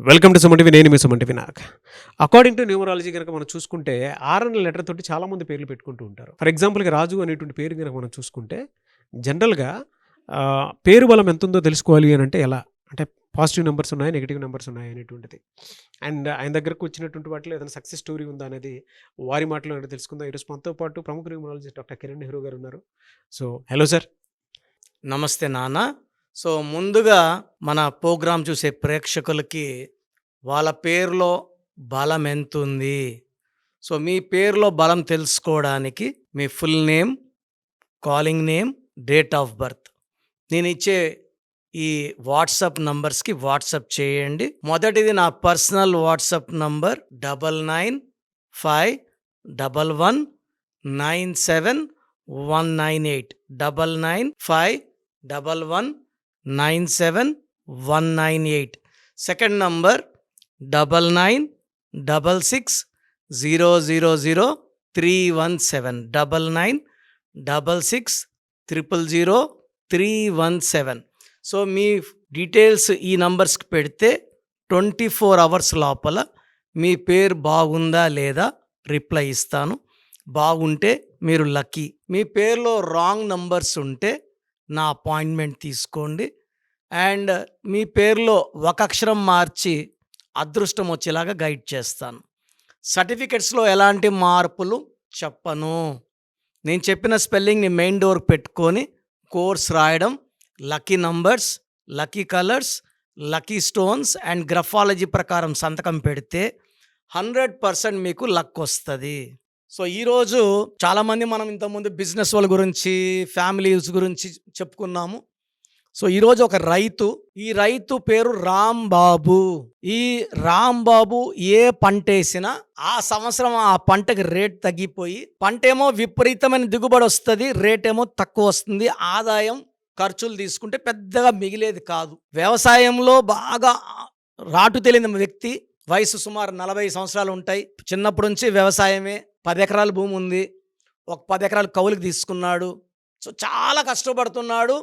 Welcome to Suman TV. నేను మీ Suman TV Nag. According to numerology కనుక మనం చూసుకుంటే 6 అనే లెటర్ తోటి చాలామంది పేర్లు పెట్టుకుంటూ ఉంటారు. ఫర్ ఎగ్జాంపుల్‌గా రాజు అనేటువంటి పేరు కనుక మనం చూసుకుంటే జనరల్‌గా పేరు బలం ఎంతుందో తెలుసుకోవాలి అనంటే ఎలా? అంటే పాజిటివ్ నంబర్స్ ఉన్నాయా? నెగెటివ్ నంబర్స్ ఉన్నాయా? అనేటువంటిది. అండ్ ఆయన దగ్గరకు వచ్చినటువంటి వాటిలో ఏదైనా సక్సెస్ స్టోరీ ఉందా అనేది వారి మాటలోనే తెలుసుకుందాం. ఈరోజు మనతో పాటు ప్రముఖ న్యూమరాలజిస్ట్ డాక్టర్ కిరణ్ నెహ్రూ గారు ఉన్నారు. So, hello sir. నమస్తే నాన్న. సో, ముందుగా మన ప్రోగ్రాం చూసే ప్రేక్షకులకి వాళ్ళ పేరులో బలం ఎంతుంది? సో, మీ పేరులో బలం తెలుసుకోవడానికి మీ full name, calling name, date of birth నేనిచ్చే ఈ వాట్సాప్ నంబర్స్‌కి వాట్సాప్ చేయండి. మొదటిది నా personal WhatsApp number 9951197198 9951197198. Second number 9966000317 9966000317. So, మీ డీటెయిల్స్ ఈ నంబర్స్‌కి పెడితే 24 అవర్స్ లోపల మీ పేరు బాగుందా లేదా రిప్లై ఇస్తాను. బాగుంటే మీరు లక్కీ. మీ పేరులో రాంగ్ నంబర్స్ ఉంటే నా అపాయింట్మెంట్ తీసుకోండి. అండ్ మీ పేరులో ఒక అక్షరం మార్చి అదృష్టం వచ్చేలాగా గైడ్ చేస్తాను. సర్టిఫికెట్స్‌లో ఎలాంటి మార్పులు చెప్పను. నేను చెప్పిన స్పెల్లింగ్‌ని మెయిన్ డోర్‌కి పెట్టుకొని కోర్స్ రాయడం, lucky numbers, lucky colours, lucky stones and graphology ప్రకారం సంతకం పెడితే 100% మీకు లక్ వస్తుంది. సో, ఈరోజు చాలామంది మనం ఇంతకుముందు బిజినెస్ వాళ్ళ గురించి, ఫ్యామిలీస్ గురించి చెప్పుకున్నాము. సో, ఈరోజు ఒక రైతు, ఈ రైతు పేరు రాంబాబు. ఈ రాంబాబు ఏ పంటేసినా ఆ సంవత్సరం ఆ పంటకి రేట్ తగ్గిపోయి, పంటేమో విపరీతమైన దిగుబడి వస్తుంది, రేటేమో తక్కువ వస్తుంది. ఆదాయం ఖర్చులు తీసుకుంటే పెద్దగా మిగిలేది కాదు. వ్యవసాయంలో బాగా రాటు తెలియని వ్యక్తి, వయసు సుమారు 40 సంవత్సరాలు ఉంటాయి. చిన్నప్పటి నుంచి వ్యవసాయమే. 10 ఎకరాల భూమి ఉంది. ఒక 10 ఎకరాలు కౌలుకి తీసుకున్నాడు. సో, చాలా కష్టపడుతున్నాడు.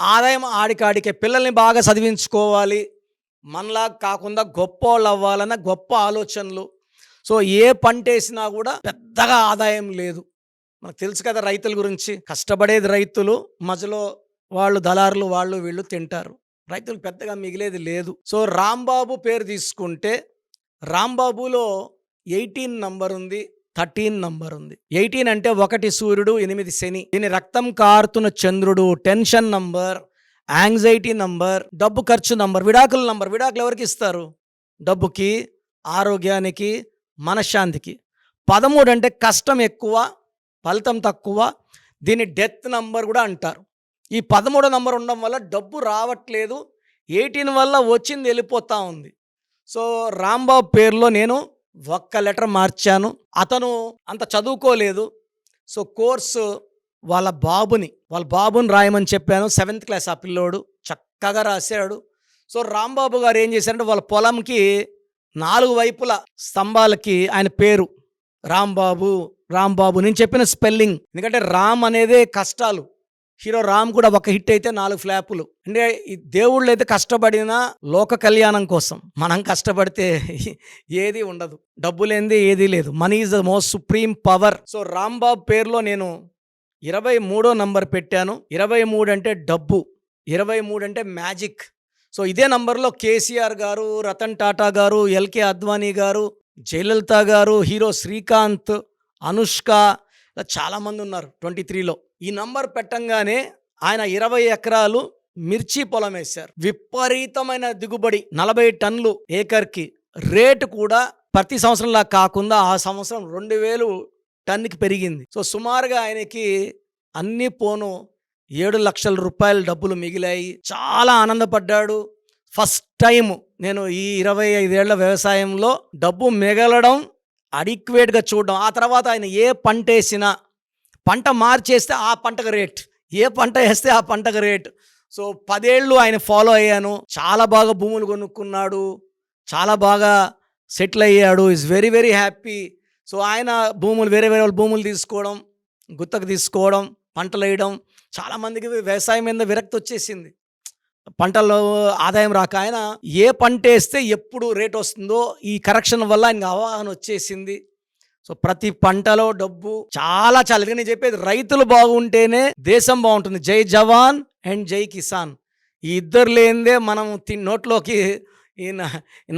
ఆదాయం ఆడికాడికే. పిల్లల్ని బాగా చదివించుకోవాలి, మనలాగా కాకుండా గొప్పోళ్ళు అవ్వాలన్న గొప్ప ఆలోచనలు. సో, ఏ పంట వేసినా కూడా పెద్దగా ఆదాయం లేదు. మనకు తెలుసు కదా రైతుల గురించి. కష్టపడేది రైతులు, మధ్యలో వాళ్ళు దళారులు, వాళ్ళు వీళ్ళు తింటారు. రైతులు పెద్దగా మిగిలేది లేదు. సో, రాంబాబు పేరు తీసుకుంటే రాంబాబులో 18 నంబర్ ఉంది, 13 నంబర్ ఉంది. 18 అంటే 1 సూర్యుడు, 8 శని. దీని రక్తం కారుతున్న చంద్రుడు, టెన్షన్ నంబర్, యాంగ్జైటీ నంబర్, డబ్బు ఖర్చు నంబర్, విడాకుల నంబర్. విడాకులు ఎవరికి ఇస్తారు? డబ్బుకి, ఆరోగ్యానికి, మనశ్శాంతికి. 13 అంటే కష్టం ఎక్కువ, ఫలితం తక్కువ. దీన్ని డెత్ నంబర్ కూడా అంటారు. ఈ 13 నంబర్ ఉండడం వల్ల డబ్బు రావట్లేదు, 18 వల్ల వచ్చింది వెళ్ళిపోతూ ఉంది. సో, రాంబాబు పేరులో నేను ఒక్క లెటర్ మార్చాను. అతను అంత చదువుకోలేదు. సో, కోర్సు వాళ్ళ బాబుని రాయమని చెప్పాను. 7th క్లాస్ ఆ పిల్లోడు చక్కగా రాశాడు. సో, రాంబాబు గారు ఏం చేశారంటే వాళ్ళ పొలంకి 4 వైపుల స్తంభాలకి ఆయన పేరు రాంబాబు. నేను చెప్పిన స్పెల్లింగ్, ఎందుకంటే రామ్ అనేదే కష్టాలు. హీరో రామ్ కూడా ఒక హిట్ అయితే 4 ఫ్లాపులు. అంటే ఈ దేవుళ్ళు అయితే కష్టపడినా లోక కళ్యాణం కోసం. మనం కష్టపడితే ఏది ఉండదు. డబ్బు లేనిదే ఏదీ లేదు. Money is the most supreme power. So, Rambabu పేరులో నేను 23వ నంబర్ పెట్టాను. 23 అంటే డబ్బు, 23 అంటే మ్యాజిక్. సో, ఇదే నంబర్లో కేసీఆర్ గారు, రతన్ టాటా గారు, ఎల్కే అద్వానీ గారు, జయలలిత గారు, హీరో శ్రీకాంత్, అనుష్క, ఇలా చాలామంది ఉన్నారు 23లో. ఈ నంబర్ పెట్టంగానే ఆయన 20 ఎకరాలు మిర్చి పొలం వేశారు. విపరీతమైన దిగుబడి, 40 టన్నులు ఏకర్కి. రేటు కూడా ప్రతి సంవత్సరంలా కాకుండా ఆ సంవత్సరం 2000 టన్నుకి పెరిగింది. సో, సుమారుగా ఆయనకి అన్ని పోను 7 లక్షల రూపాయల డబ్బులు మిగిలాయి. చాలా ఆనందపడ్డాడు. ఫస్ట్ టైం నేను ఈ 25 ఏళ్ల వ్యవసాయంలో డబ్బు మిగలడం, అడిక్వేట్గా చూడడం. ఆ తర్వాత ఆయన ఏ పంట వేసినా, పంట మార్చేస్తే ఆ పంటకు రేట్, ఏ పంట వేస్తే ఆ పంటకు రేట్. సో, 10 ఏళ్ళు ఆయన ఫాలో అయ్యాను. చాలా బాగా భూములు కొనుక్కున్నాడు, చాలా బాగా సెటిల్ అయ్యాడు. Is very very happy. So, ఆయన భూములు వేరే వాళ్ళ భూములు తీసుకోవడం, గుత్తకు తీసుకోవడం, పంటలు వేయడం, చాలామందికి వ్యవసాయం మీద విరక్తి వచ్చేసింది. పంటల్లో ఆదాయం రాక ఆయన ఏ పంట వేస్తే ఎప్పుడు రేట్ వస్తుందో ఈ కరెక్షన్ వల్ల ఆయనకు అవగాహన వచ్చేసింది. సో ప్రతి పంటలో డబ్బు చాలా చాలా నేను చెప్పేది రైతులు బాగుంటేనే దేశం బాగుంటుంది. జై జవాన్ అండ్ జై కిసాన్, ఈ ఇద్దరు లేనిదే మనం నోట్లోకి ఈ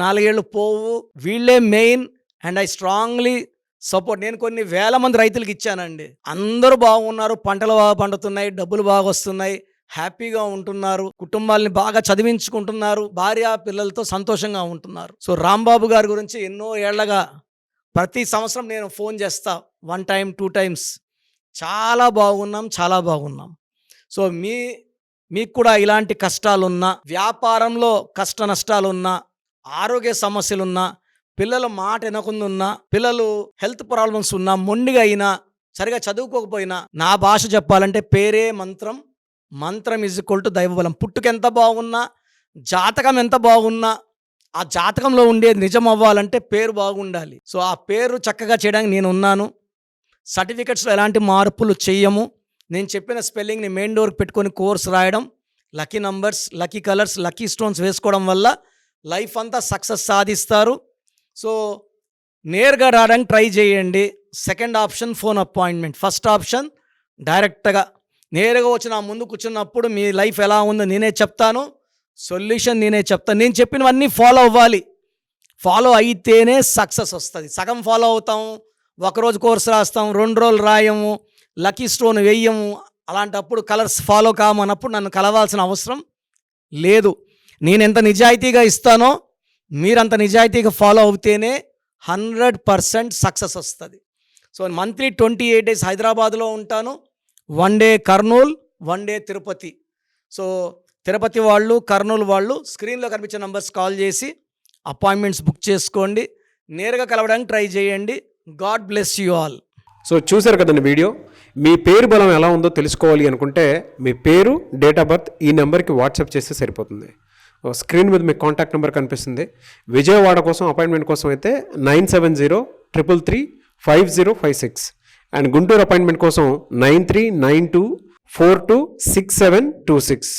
4 ఏళ్ళు పోవు. వీళ్ళే main and I strongly support. నేను కొన్ని వేల మంది రైతులకు ఇచ్చానండి. అందరూ బాగున్నారు, పంటలు బాగా పండుతున్నాయి, డబ్బులు బాగా వస్తున్నాయి, హ్యాపీగా ఉంటున్నారు, కుటుంబాలని బాగా చదివించుకుంటున్నారు, భార్య పిల్లలతో సంతోషంగా ఉంటున్నారు. సో రాంబాబు గారి గురించి ఎన్నో ఏళ్లగా ప్రతి సంవత్సరం నేను ఫోన్ చేస్తా, 1 టైం 2 టైమ్స్. చాలా బాగున్నాం, చాలా బాగున్నాం. సో మీకు కూడా ఇలాంటి కష్టాలున్నా, వ్యాపారంలో కష్ట నష్టాలున్నా, ఆరోగ్య సమస్యలున్నా, పిల్లల మాట వినకుండా, పిల్లలు హెల్త్ ప్రాబ్లమ్స్ ఉన్నా, మొండిగా అయినా, సరిగా చదువుకోకపోయినా, నా భాష చెప్పాలంటే పేరే మంత్రం. మంత్రం ఈజ్ ఈక్వల్ టు దైవబలం. పుట్టుక ఎంత బాగున్నా, జాతకం ఎంత బాగున్నా, ఆ జాతకంలో ఉండేది నిజం అవ్వాలంటే పేరు బాగుండాలి. సో ఆ పేరు చక్కగా చేయడానికి నేను ఉన్నాను. సర్టిఫికెట్స్లో ఎలాంటి మార్పులు చెయ్యము. నేను చెప్పిన స్పెల్లింగ్ని మెయిన్ డోర్కి పెట్టుకొని కోర్స్ రాయడం, lucky numbers, lucky colours, lucky stones వేసుకోవడం వల్ల లైఫ్ అంతా సక్సెస్ సాధిస్తారు. సో నేరుగా రావడానికి ట్రై చేయండి. Second option phone appointment. First option డైరెక్ట్గా నేరుగా వచ్చి నా ముందు కూర్చున్నప్పుడు మీ లైఫ్ ఎలా ఉందో నేనే చెప్తాను, సొల్యూషన్ నేనే చెప్తాను. నేను చెప్పినవన్నీ ఫాలో అవ్వాలి. ఫాలో అయితేనే సక్సెస్ వస్తుంది. సగం ఫాలో అవుతాం, ఒకరోజు కోర్స్ రాస్తాం, 2 రోజులు రాయము, లక్కీ స్టోన్ వేయము. అలాంటప్పుడు కలర్స్ ఫాలో కామన్నప్పుడు నన్ను కలవాల్సిన అవసరం లేదు. నేను ఎంత నిజాయితీగా ఇస్తానో మీరంత నిజాయితీగా ఫాలో అవుతేనే 100% సక్సెస్ వస్తుంది. సో మంత్లీ 28 days హైదరాబాద్లో ఉంటాను. 1 day Kurnool, 1 day Tirupati. So Tirupati వాళ్ళు, కర్నూలు వాళ్ళు స్క్రీన్లో కనిపించే నంబర్స్ కాల్ చేసి అపాయింట్మెంట్స్ బుక్ చేసుకోండి. నేరుగా కలవడానికి ట్రై చేయండి. God bless you all. So చూశారు కదండి వీడియో. మీ పేరు బలం ఎలా ఉందో తెలుసుకోవాలి అనుకుంటే మీ పేరు, డేట్ ఆఫ్ బర్త్ ఈ నెంబర్కి వాట్సాప్ చేస్తే సరిపోతుంది. స్క్రీన్ మీద మీకు కాంటాక్ట్ నెంబర్ కనిపిస్తుంది. విజయవాడ కోసం అపాయింట్మెంట్ కోసం అయితే 9703335056 అండ్ గుంటూరు అపాయింట్మెంట్ కోసం 9392426726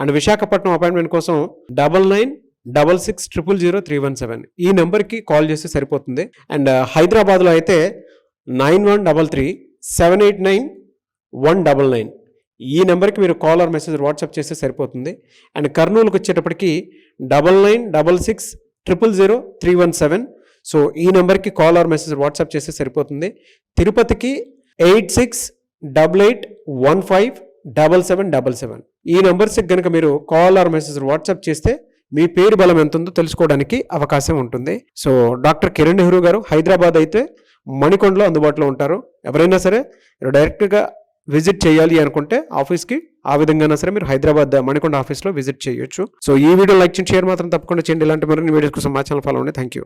అండ్ విశాఖపట్నం అపాయింట్మెంట్ కోసం 9966600317 ఈ నెంబర్కి కాల్ చేస్తే సరిపోతుంది. అండ్ హైదరాబాద్లో అయితే 9133789199 ఈ నెంబర్కి మీరు కాల్ ఆర్ మెసేజ్ వాట్సాప్ చేస్తే సరిపోతుంది. అండ్ కర్నూలుకి వచ్చేటప్పటికి 9966000317 సో ఈ నెంబర్కి కాల్ ఆర్ మెసేజ్ వాట్సాప్ చేస్తే సరిపోతుంది. తిరుపతికి 8688157777 ఈ నెంబర్స్కి కనుక మీరు కాల్ ఆర్ మెసేజ్ వాట్సాప్ చేస్తే మీ పేరు బలం ఎంత ఉందో తెలుసుకోవడానికి అవకాశం ఉంటుంది. సో డాక్టర్ కిరణ్ నెహ్రూ గారు హైదరాబాద్ అయితే మణికొండలో అందుబాటులో ఉంటారు. ఎవరైనా సరే డైరెక్ట్గా విజిట్ చేయాలి అనుకుంటే ఆఫీస్కి ఆ విధంగా సరే మీరు హైదరాబాద్ మణికొండ ఆఫీస్లో విజిట్ చేయొచ్చు. సో ఈ వీడియో లైక్ చేయండి, షేర్ మాత్రం తప్పకుండా చేయండి. ఇలాంటి మరిన్ని వీడియోస్ కోసం మా ఛానల్ ఫాలో అవ్వండి. Thank you.